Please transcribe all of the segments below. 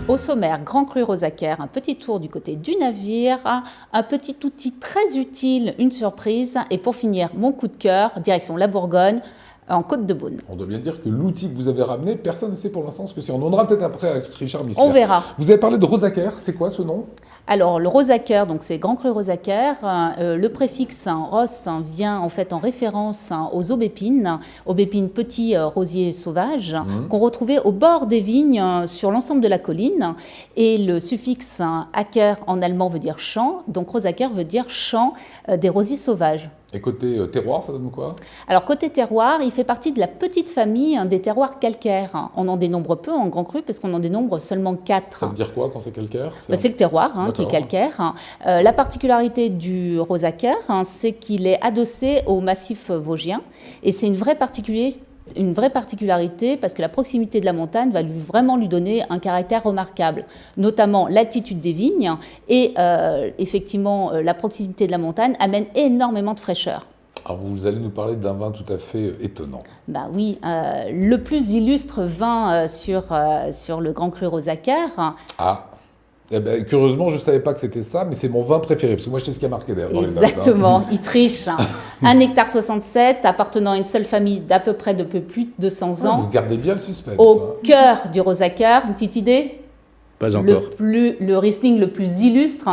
Au sommaire, Grand Cru Rosaquer, un petit tour du côté du navire, un petit outil très utile, une surprise. Et pour finir, mon coup de cœur, direction la Bourgogne, en Côte-de-Beaune. On doit bien dire que l'outil que vous avez ramené, personne ne sait pour l'instant ce que c'est. On en aura peut-être après avec Richard Mistler. On verra. Vous avez parlé de Rosaquer, c'est quoi ce nom? Alors, le Rosaquer, donc c'est Grand Cru Rosaquer. Le préfixe ros vient en fait en référence aux aubépines petits rosiers sauvages qu'on retrouvait au bord des vignes sur l'ensemble de la colline. Et le suffixe acker en allemand veut dire champ, donc Rosaquer veut dire champ des rosiers sauvages. Et côté terroir, ça donne quoi? Alors côté terroir, il fait partie de la petite famille des terroirs calcaires. On en dénombre peu en Grand Cru parce qu'on en dénombre seulement 4. Ça veut dire quoi quand c'est calcaire? C'est le terroir qui est calcaire. La particularité du Rosaquer, c'est qu'il est adossé au massif vosgien et c'est une vraie particularité parce que la proximité de la montagne va vraiment lui donner un caractère remarquable, notamment l'altitude des vignes et effectivement la proximité de la montagne amène énormément de fraîcheur. Alors vous allez nous parler d'un vin tout à fait étonnant. Bah oui, le plus illustre vin sur le Grand Cru Rosaquer. Ah, eh ben, curieusement, je ne savais pas que c'était ça, mais c'est mon vin préféré, parce que moi je sais ce qu'il y a marqué d'ailleurs dans les notes. Exactement, il triche. 1 hectare 67, appartenant à une seule famille d'à peu près de peu plus de 200 ans. Vous gardez bien le suspense. Au cœur du Rosaquer, une petite idée? Pas encore. Le Riesling le plus illustre.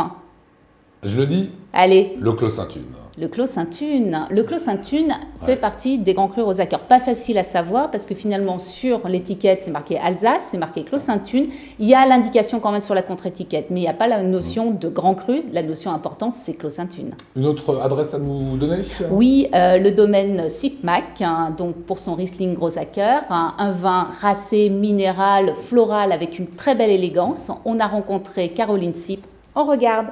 Je le dis? Allez. Le Clos Sainte-Une. Le Clos Sainte-Une. Le Clos Sainte-Une fait partie des Grands Crus Rosaquer. Pas facile à savoir parce que finalement sur l'étiquette c'est marqué Alsace, c'est marqué Clos Sainte-Une. Il y a l'indication quand même sur la contre-étiquette, mais il n'y a pas la notion de Grand Cru. La notion importante c'est Clos Sainte-Une. Une autre adresse à nous donner? Oui, le domaine Sipmac, donc pour son Riesling Rosaquer, un vin racé, minéral, floral avec une très belle élégance. On a rencontré Caroline Sip. On regarde.